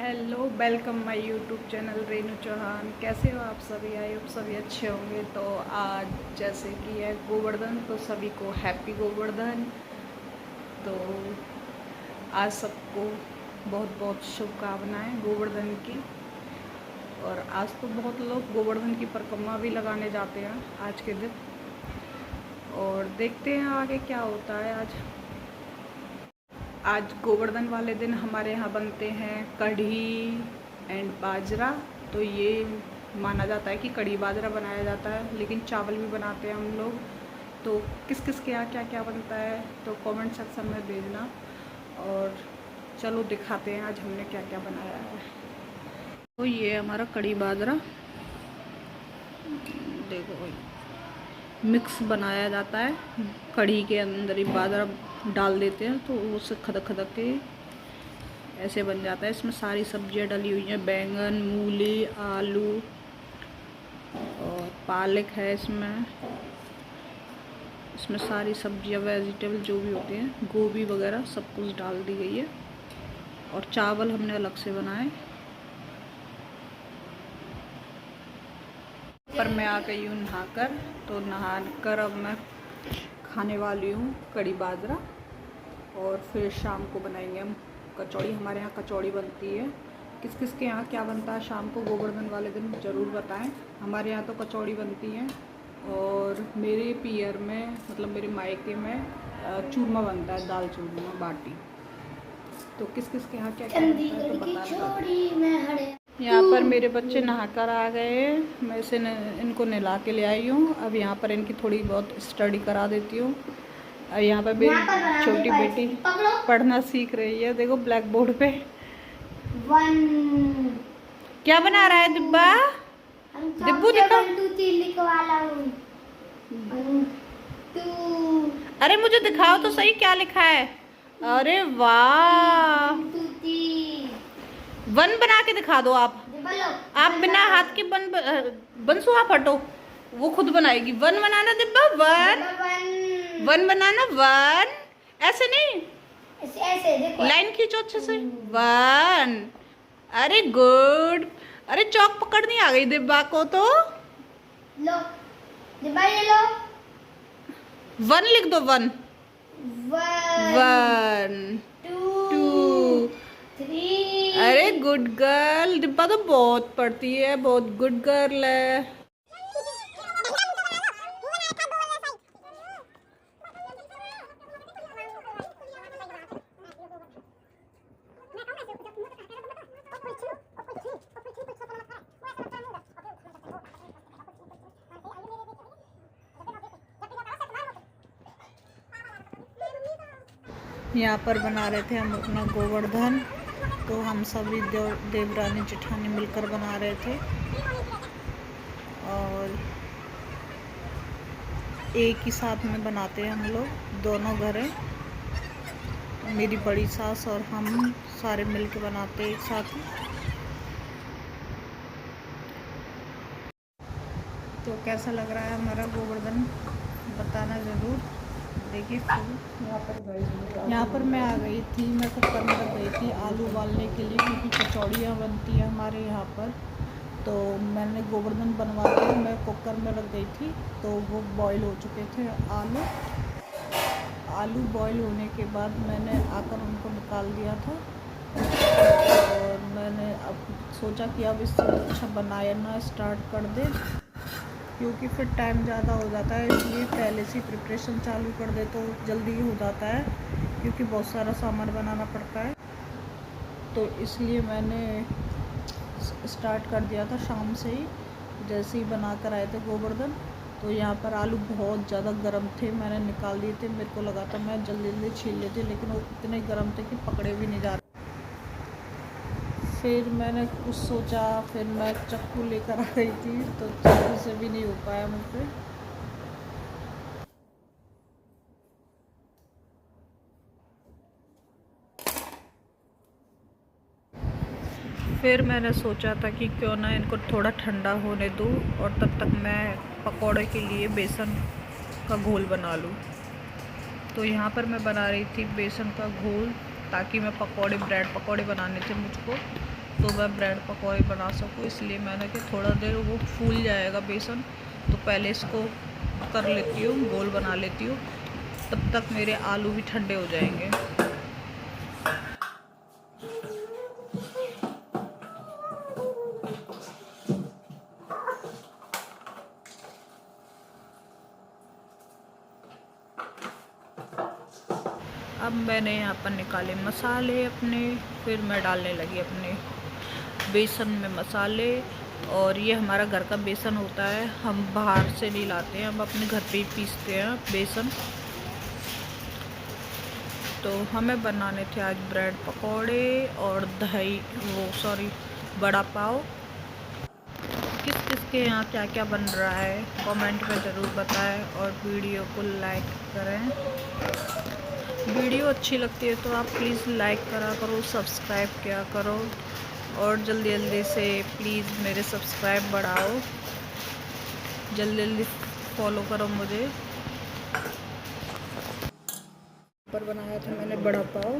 Hello, welcome my YouTube channel Renu Chauhan. कैसे हो आप सभी? आई होप सभी अच्छे होंगे। तो आज जैसे कि है गोवर्धन, तो सभी को हैप्पी गोवर्धन। तो आज सबको बहुत बहुत शुभकामनाएं गोवर्धन की। और आज तो बहुत लोग गोवर्धन की परिक्रमा भी लगाने जाते हैं आज के दिन। और देखते हैं आगे क्या होता है। आज गोवर्धन वाले दिन हमारे यहाँ बनते हैं कढ़ी एंड बाजरा। तो ये माना जाता है कि कढ़ी बाजरा बनाया जाता है, लेकिन चावल भी बनाते हैं हम लोग। तो किस किस के यहाँ क्या क्या बनता है तो कमेंट सेक्शन में भेजना। और चलो दिखाते हैं आज हमने क्या क्या बनाया है। तो ये हमारा कढ़ी बाजरा देखो, मिक्स बनाया जाता है। कढ़ी के अंदर ही बाजरा डाल देते हैं तो उससे खदक खदक के ऐसे बन जाता है। इसमें सारी सब्जियां डली हुई हैं, बैंगन, मूली, आलू और पालक है। इसमें सारी सब्जियां, वेजिटेबल जो भी होते हैं, गोभी वगैरह सब कुछ डाल दी गई है। और चावल हमने अलग से बनाए। पर मैं आ गई हूँ नहाकर। तो नहाकर अब मैं खाने वाली हूँ कढ़ी बाजरा। और फिर शाम को बनाएंगे हम कचौड़ी। हमारे यहाँ कचौड़ी बनती है। किस किस के यहाँ क्या बनता है शाम को गोवर्धन वाले दिन ज़रूर बताएं। हमारे यहाँ तो कचौड़ी बनती है। और मेरे पियर में, मतलब मेरे मायके में चूरमा बनता है, दाल चूरमा बाटी। तो किस किस के यहाँ क्या क्या बनता है तो बताना। यहाँ पर मेरे बच्चे नहाकर आ गए। मैं इनको नहला के ले आई हूँ। अब यहाँ पर इनकी थोड़ी बहुत स्टडी करा देती हूँ। यहाँ पर मेरी छोटी बेटी पढ़ना सीख रही है। देखो ब्लैक बोर्ड पे क्या बना रहा है दिब्बा? दिब्बू दिखा। अरे मुझे दिखाओ तो सही क्या लिखा है। अरे वाह, वन बना के दिखा दो आप बिना हाथ के बन सुहा फटो। वो खुद बनाएगी। वन बनाना दिब्बा, वन बनाना, वन। ऐसे नहीं, ऐसे देखो, लाइन खींचो अच्छे से। वन। अरे गुड। अरे चौक पकड़नी आ गई दिब्बा को। तो लो दिब्बा, ये लो, वन लिख दो। One, one, two, three. अरे गुड गर्ल। दिब्बा तो बहुत पढ़ती है, बहुत गुड गर्ल है। यहाँ पर बना रहे थे हम अपना गोवर्धन। तो हम सभी देवरानी जेठानी मिलकर बना रहे थे। और एक ही साथ में बनाते हैं हम लोग, दोनों घरें। मेरी बड़ी सास और हम सारे मिलकर बनाते एक साथ। तो कैसा लग रहा है हमारा गोवर्धन बताना ज़रूर। देखिए यहाँ पर मैं आ गई थी, मैं कुकर में रख गई थी आलू उबालने के लिए, क्योंकि कचौड़ियाँ बनती हैं हमारे यहाँ पर। तो मैंने गोवर्धन बनवा के मैं कुकर में रख गई थी। तो वो बॉईल हो चुके थे आलू बॉईल होने के बाद मैंने आकर उनको निकाल दिया था। और मैंने अब सोचा कि अब इससे अच्छा बनाना स्टार्ट कर दे, क्योंकि फिर टाइम ज़्यादा हो जाता है। इसलिए पहले से प्रिपरेशन चालू कर दे तो जल्दी हो जाता है, क्योंकि बहुत सारा सामान बनाना पड़ता है। तो इसलिए मैंने स्टार्ट कर दिया था शाम से ही, जैसे ही बना कर आए थे गोवर्धन। तो यहाँ पर आलू बहुत ज़्यादा गर्म थे, मैंने निकाल दिए थे। मेरे को लगा था मैं जल्दी जल्दी छील लेती, लेकिन वो इतने गर्म थे कि पकड़े भी नहीं जा रहे। फिर मैंने कुछ सोचा, फिर मैं चाकू लेकर आ गई थी, तो चाकू से भी नहीं हो पाया मुझसे। फिर मैंने सोचा था कि क्यों ना इनको थोड़ा ठंडा होने दूँ, और तब तक मैं पकौड़े के लिए बेसन का घोल बना लूँ। तो यहाँ पर मैं बना रही थी बेसन का घोल, ताकि मैं ब्रेड पकौड़े बनाने थे मुझको। तो मैं ब्रेड पकौड़े बना सकूँ, इसलिए मैंने कि थोड़ा देर वो फूल जाएगा बेसन, तो पहले इसको कर लेती हूँ, गोल बना लेती हूँ, तब तक मेरे आलू भी ठंडे हो जाएंगे। अब मैंने यहाँ पर निकाले मसाले अपने, फिर मैं डालने लगी अपने बेसन में मसाले। और ये हमारा घर का बेसन होता है, हम बाहर से नहीं लाते हैं, हम अपने घर पे ही पीसते हैं बेसन। तो हमें बनाने थे आज ब्रेड पकौड़े और बड़ा पाव। किस किस के यहाँ क्या क्या बन रहा है कमेंट में ज़रूर बताएं, और वीडियो को लाइक करें। वीडियो अच्छी लगती है तो आप प्लीज़ लाइक करा करो, सब्सक्राइब किया करो, और जल्दी जल्दी से प्लीज़ मेरे सब्सक्राइब बढ़ाओ, जल्दी जल्दी फॉलो करो मुझे। पर बनाया था मैंने बड़ा पाव,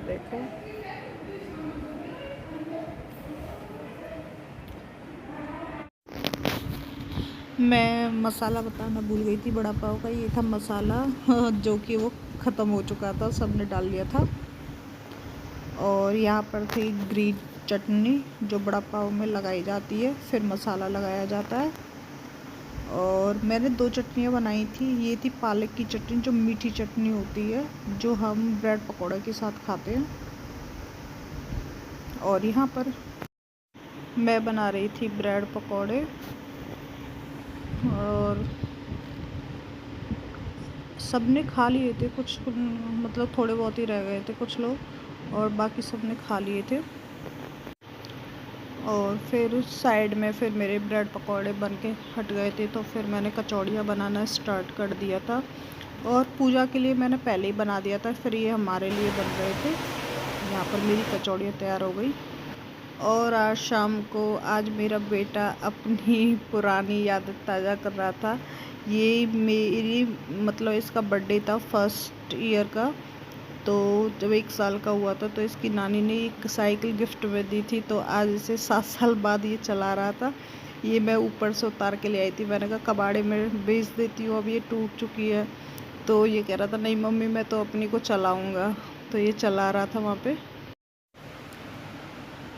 देखो। मैं मसाला बताना भूल गई थी बड़ा पाव का। ये था मसाला जो कि वो ख़त्म हो चुका था, सबने डाल लिया था। और यहाँ पर थी ग्रीन चटनी जो बड़ा पाव में लगाई जाती है, फिर मसाला लगाया जाता है। और मैंने 2 चटनियाँ बनाई थी। ये थी पालक की चटनी जो मीठी चटनी होती है, जो हम ब्रेड पकौड़े के साथ खाते हैं। और यहाँ पर मैं बना रही थी ब्रेड पकौड़े, और सबने खा लिए थे, कुछ मतलब थोड़े बहुत ही रह गए थे कुछ लोग, और बाकी सबने खा लिए थे। और फिर साइड में फिर मेरे ब्रेड पकौड़े बन के हट गए थे, तो फिर मैंने कचौड़ियाँ बनाना स्टार्ट कर दिया था। और पूजा के लिए मैंने पहले ही बना दिया था, फिर ये हमारे लिए बन रहे थे। यहाँ पर मेरी कचौड़ियाँ तैयार हो गई। और आज शाम को आज मेरा बेटा अपनी पुरानी यादें ताज़ा कर रहा था। ये मेरी मतलब इसका बर्थडे था फर्स्ट ईयर का, तो जब 1 साल का हुआ था तो इसकी नानी ने एक साइकिल गिफ्ट में दी थी। तो आज इसे 7 साल बाद ये चला रहा था। ये मैं ऊपर से उतार के ले आई थी, मैंने कहा कबाड़े में बेच देती हूँ, अब ये टूट चुकी है। तो ये कह रहा था नहीं मम्मी मैं तो अपनी को चलाऊँगा, तो ये चला रहा था वहाँ पे।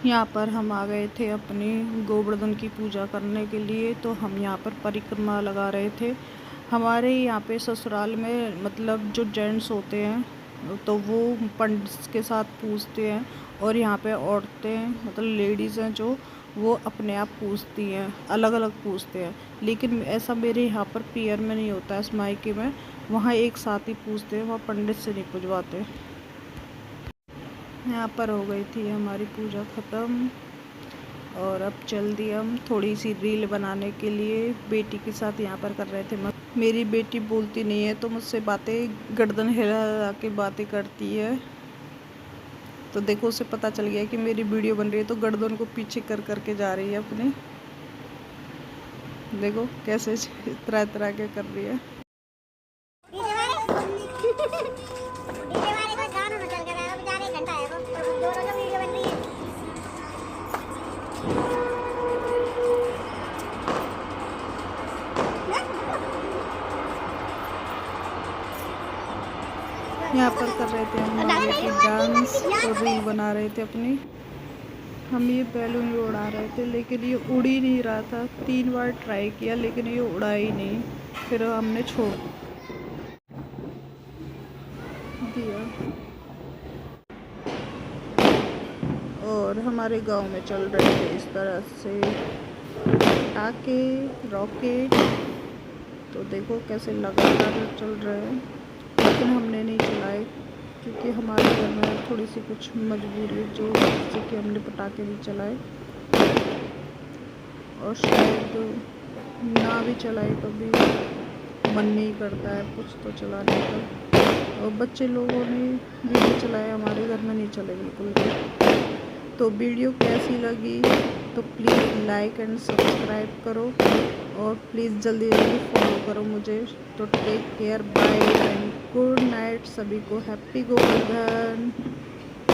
यहाँ पर हम आ गए थे अपनी गोवर्धन की पूजा करने के लिए, तो हम यहाँ पर परिक्रमा लगा रहे थे। हमारे यहाँ पे ससुराल में मतलब जो जेंट्स होते हैं तो वो पंडित के साथ पूजते हैं, और यहाँ पे औरतें मतलब लेडीज़ हैं जो वो अपने आप पूजती हैं, अलग अलग पूजते हैं। लेकिन ऐसा मेरे यहाँ पर पियर में नहीं होता है, मायके में वहाँ एक साथ ही पूजते हैं, वहाँ पंडित से नहीं पूजवाते। यहाँ पर हो गई थी हमारी पूजा ख़त्म, और अब चल दिए हम थोड़ी सी रील बनाने के लिए। बेटी के साथ यहाँ पर कर रहे थे मेरी बेटी बोलती नहीं है तो मुझसे बातें गर्दन हिला के बातें करती है। तो देखो उसे पता चल गया कि मेरी वीडियो बन रही है, तो गर्दन को पीछे कर करके जा रही है अपने। देखो कैसे तरह तरह के कर रही है। यहाँ पर कर रहे थे हम डांस और रील बना रहे थे अपनी। हम ये बैलून भी उड़ा रहे थे, लेकिन ये उड़ ही नहीं रहा था। 3 बार ट्राई किया लेकिन ये उड़ा ही नहीं, फिर हमने छोड़ दिया। और हमारे गांव में चल रहे थे इस तरह से पटाखे, रॉकेट। तो देखो कैसे लगातार चल रहे हैं, लेकिन हमने नहीं चलाए क्योंकि हमारे घर में थोड़ी सी कुछ मजबूरी जो जिससे कि हमने पटाखे भी चलाए, और शायद ना भी चलाए कभी मन नहीं करता है कुछ तो चलाने का। और बच्चे लोगों ने वीडियो चलाया, हमारे घर में नहीं चले बिल्कुल भी। तो वीडियो कैसी लगी तो प्लीज़ लाइक एंड सब्सक्राइब करो। और प्लीज़ जल्दी जल्दी फॉलो करो मुझे। तो take care, bye and good night सभी को। हैप्पी गोवर्धन।